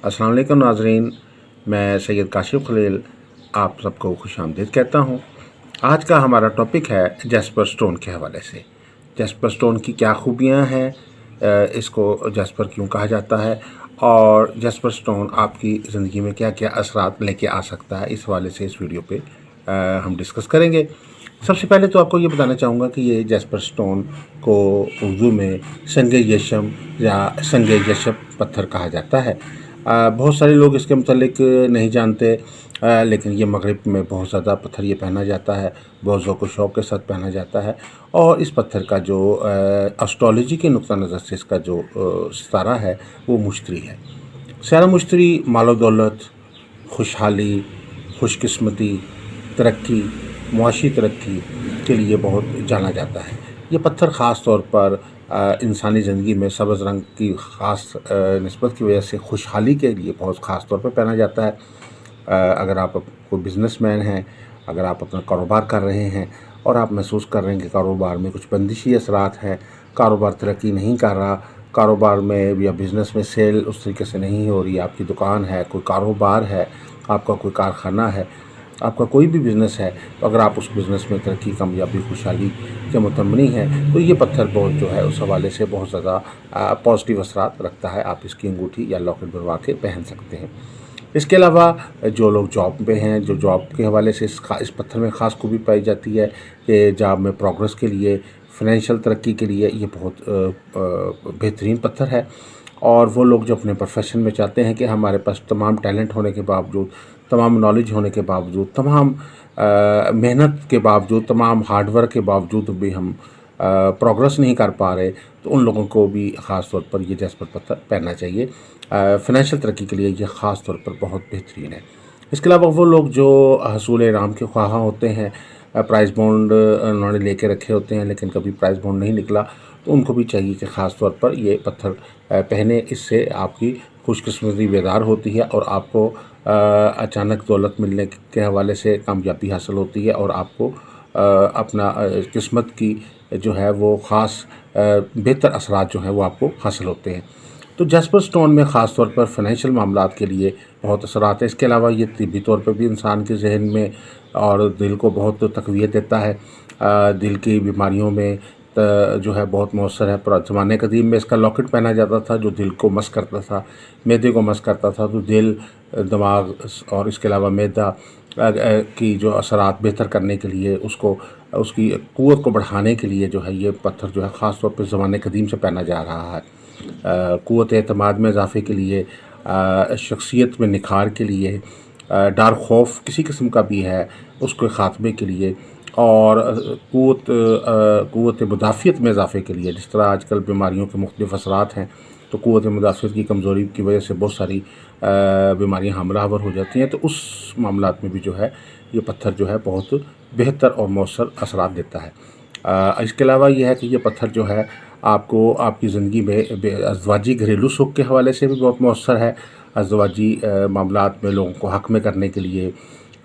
अस्सलाम वालेकुम नाज़रीन, मैं सैयद काशिफ खलील आप सबको खुशामदीद कहता हूँ। आज का हमारा टॉपिक है जैस्पर स्टोन के हवाले से। जैस्पर स्टोन की क्या खूबियाँ हैं, इसको जैस्पर क्यों कहा जाता है और जैस्पर स्टोन आपकी ज़िंदगी में क्या क्या असरात लेके आ सकता है, इस हवाले से इस वीडियो पे हम डिस्कस करेंगे। सबसे पहले तो आपको ये बताना चाहूँगा कि ये जैस्पर स्टोन को उर्दू में संग यशम या संग यशब पत्थर कहा जाता है। बहुत सारे लोग इसके मुतालिक नहीं जानते, लेकिन ये मगरिब में बहुत ज़्यादा पत्थर ये पहना जाता है, बहुत ज़ौक़ व शौक़ के साथ पहना जाता है। और इस पत्थर का जो एस्ट्रोलॉजी के नुक्ता नज़र से इसका जो सितारा है वो मुश्तरी है। सितारा मुश्तरी मालो दौलत, खुशहाली, खुशकिस्मती, तरक्की, मुआशी तरक्की के लिए बहुत जाना जाता है। ये पत्थर ख़ास तौर पर इंसानी ज़िंदगी में सब्ज़ रंग की ख़ास निस्बत की वजह से खुशहाली के लिए बहुत ख़ास तौर पर पहना जाता है। अगर आप कोई बिज़नेसमैन हैं, अगर आप अपना कारोबार कर रहे हैं और आप महसूस कर रहे हैं कि कारोबार में कुछ बंदिशी असरात हैं, कारोबार तरक्की नहीं कर रहा, कारोबार में या बिज़नेस में सेल उस तरीके से नहीं हो रही, आपकी दुकान है, कोई कारोबार है, आपका कोई कारखाना है, आपका कोई भी बिज़नेस है, तो अगर आप उस बिज़नेस में तरक्की, कामयाबी, खुशहाली के मुतमनी हैं, तो ये पत्थर बहुत जो है उस हवाले से बहुत ज़्यादा पॉजिटिव असरात रखता है। आप इसकी अंगूठी या लॉकेट बनवा के पहन सकते हैं। इसके अलावा जो लोग जॉब पे हैं, जो जॉब के हवाले से इस पत्थर में ख़ास खूबी पाई जाती है कि जॉब में प्रोग्रेस के लिए, फ़ाइनेंशियल तरक्की के लिए ये बहुत बेहतरीन पत्थर है। और वो लोग जो अपने प्रोफेशन में चाहते हैं कि हमारे पास तमाम टैलेंट होने के बावजूद, तमाम नॉलेज होने के बावजूद, तमाम मेहनत के बावजूद, तमाम हार्ड वर्क के बावजूद भी हम प्रोग्रेस नहीं कर पा रहे, तो उन लोगों को भी ख़ास तौर पर ये जैस्पर पत्थर पहनना चाहिए। फ़ाइनेंशियल तरक्की के लिए ये ख़ास तौर पर बहुत बेहतरीन है। इसके अलावा वो लोग जो हसूल इनाम के ख्वाह होते हैं, प्राइज़ बॉन्ड उन्होंने लेके रखे होते हैं लेकिन कभी प्राइज़ बॉन्ड नहीं निकला, तो उनको भी चाहिए कि ख़ास तौर पर ये पत्थर पहने। इससे आपकी खुशकिस्मती बेदार होती है और आपको अचानक दौलत मिलने के हवाले से कामयाबी हासिल होती है और आपको अपना किस्मत की जो है वो ख़ास बेहतर असरात जो हैं वो आपको हासिल होते हैं। तो जैस्पर स्टोन में ख़ास तौर पर फ़ाइनेंशियल मामलात के लिए बहुत असरात है। इसके अलावा ये तिब्बी तौर पर भी इंसान के ज़हन में और दिल को बहुत तक़वियत देता है। दिल की बीमारियों में जो है बहुत मौसर है। ज़माने कदीम में इसका लॉकेट पहना जाता था जो दिल को मस करता था, मैदे को मस करता था, तो दिल, दिमाग और इसके अलावा मैदा की जो असरात बेहतर करने के लिए, उसको उसकी क़ुव्वत को बढ़ाने के लिए जो है ये पत्थर जो है ख़ास तौर पर ज़माने कदीम से पहना जा रहा है। क़ुव्वत एतमाद में इज़ाफ़े के लिए, शख्सियत में निखार के लिए, डर खौफ किसी किस्म का भी है उसके ख़ात्मे के लिए और क़ुव्वत मुदाफ़ियत में इज़ाफ़े के लिए। जिस तरह आजकल बीमारियों के मुख्तलिफ़ असरात हैं, तो क़ुव्वत मुदाफ़ियत की कमज़ोरी की वजह से बहुत सारी बीमारियाँ हमलावर हो जाती हैं, तो उस मामलात में भी जो है ये पत्थर जो है बहुत बेहतर और मौसर असरात देता है। इसके अलावा ये है कि ये पत्थर जो है आपको आपकी ज़िंदगी में अज़वाजी घरेलू सुख के हवाले से भी बहुत मौसर है। अज़वाजी मामलात में लोगों को हक़ में करने के लिए,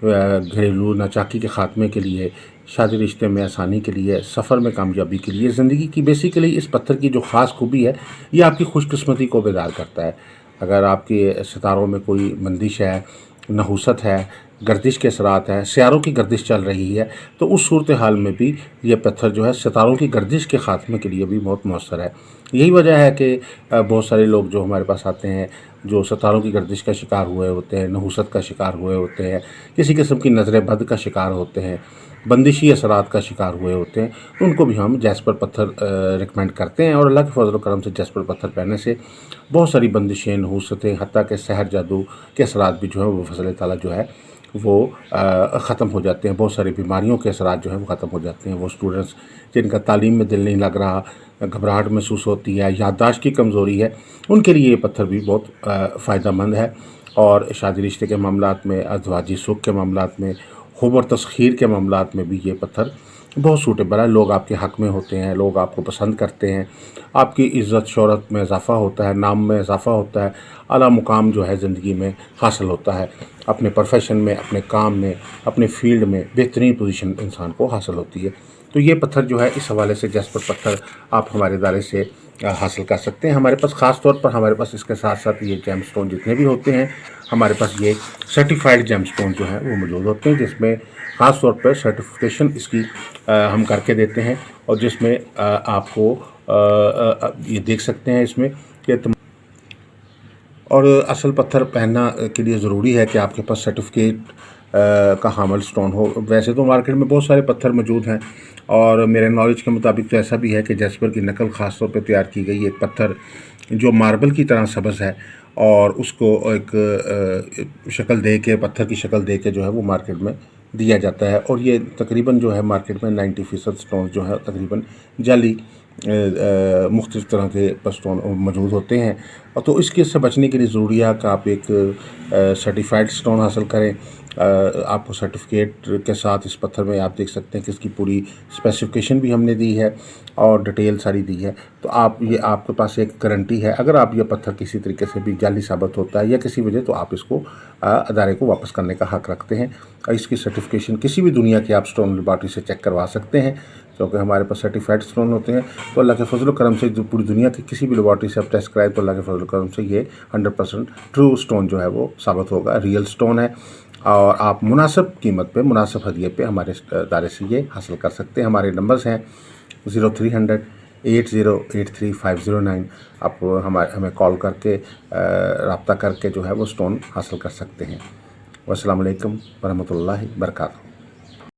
घरेलू नाचाकी के ख़ात्मे के लिए, शादी रिश्ते में आसानी के लिए, सफ़र में कामयाबी के लिए, ज़िंदगी की बेसिकली इस पत्थर की जो ख़ास खूबी है ये आपकी खुशकिस्मती को बेदार करता है। अगर आपके सितारों में कोई बंदिश है, नहूसत है, गर्दिश के असरात हैं, सियारों की गर्दिश चल रही है, तो उस सूरत हाल में भी ये पत्थर जो है सितारों की गर्दिश के ख़ात्मे के लिए भी बहुत मौसर है। यही वजह है कि बहुत सारे लोग जो हमारे पास आते हैं जो सितारों की गर्दिश का शिकार हुए होते हैं, नहूसत का शिकार हुए होते हैं, किसी किस्म की नज़र बद का शिकार होते हैं, बंदिशी असरात का शिकार हुए होते हैं, उनको भी हम जैस्पर पत्थर रिकमेंड करते हैं। और अल्लाह के फज़ल व करम से जैस्पर पत्थर पहनने से बहुत सारी बंदिशें, नहूसतें, हत्ता के सहर जादू के असरात भी जो है वो फ़ज़ल ताला जो है वो ख़त्म हो जाते हैं। बहुत सारी बीमारियों के असरात जो हैं वो ख़त्म हो जाते हैं। वो स्टूडेंट्स जिनका तालीम में दिल नहीं लग रहा, घबराहट महसूस होती है, याददाश्त की कमज़ोरी है, उनके लिए ये पत्थर भी बहुत फ़ायदेमंद है। और शादी रिश्ते के मामलात में, अज़वाजी सुख के मामलात में, हुब और तस्ख़ीर के मामलात में भी ये पत्थर बहुत सूटेबल है। लोग आपके हक़ में होते हैं, लोग आपको पसंद करते हैं, आपकी इज़्ज़त शोहरत में इज़ाफ़ा होता है, नाम में इज़ाफ़ा होता है, आला मुकाम जो है ज़िंदगी में हासिल होता है, अपने प्रोफेशन में, अपने काम में, अपने फ़ील्ड में बेहतरीन पोजीशन इंसान को हासिल होती है। तो ये पत्थर जो है इस हवाले से जैस्पर पत्थर आप हमारे दायरे से हासिल कर सकते हैं। हमारे पास ख़ास तौर पर हमारे पास इसके साथ साथ ये जेम स्टोन जितने भी होते हैं, हमारे पास ये सर्टिफाइड जेम स्टोन जो है वो मौजूद होते हैं, जिसमें ख़ास तौर पर सर्टिफिकेशन इसकी हम करके देते हैं, और जिसमें आपको ये देख सकते हैं इसमें कि और असल पत्थर पहनना के लिए ज़रूरी है कि आपके पास सर्टिफिकेट का हामिल स्टोन हो। वैसे तो मार्केट में बहुत सारे पत्थर मौजूद हैं, और मेरे नॉलेज के मुताबिक तो ऐसा भी है कि जैस्पर की नकल ख़ास तौर पे तैयार की गई एक पत्थर जो मार्बल की तरह सब्ज़ है, और उसको एक शक्ल दे के, पत्थर की शक्ल दे के जो है वो मार्केट में दिया जाता है। और ये तकरीबन जो है मार्केट में 90% स्टोन जो है तकरीबन जाली मुख्तलिफ़ तरह के स्टोन मौजूद होते हैं। और तो इसके से बचने के लिए ज़रूरी है कि आप एक सर्टिफाइड स्टोन हासिल करें। आपको सर्टिफिकेट के साथ इस पत्थर में आप देख सकते हैं कि इसकी पूरी स्पेसिफिकेशन भी हमने दी है और डिटेल सारी दी है। तो आप ये आपके पास एक गारंटी है, अगर आप ये पत्थर किसी तरीके से भी जाली साबित होता है या किसी वजह, तो आप इसको अदारे को वापस करने का हक़ रखते हैं। और इसकी सर्टिफिकेशन किसी भी दुनिया की आप स्टोन लेबॉरेटरी से चेक करवा सकते हैं, क्योंकि हमारे पास सर्टिफाइड स्टोन होते हैं। तो अल्लाह के फजल करम से जो पूरी दुनिया की किसी भी लेबॉरेटरी से आप टेस्ट कराएं, तो अल्लाह के फजल करम से ये 100% ट्रू स्टोन जो है वो साबित होगा, रियल स्टोन है। और आप मुनासिब कीमत पे, मुनासिब हदिये पे हमारे इदारे से ये हासिल कर सकते हैं। हमारे नंबर्स हैं 0300 8083 509। आप हमें कॉल करके रब्ता करके जो है वो स्टोन हासिल कर सकते हैं। वस्सलामु अलैकुम वरहमतुल्लाहि बरकातहू।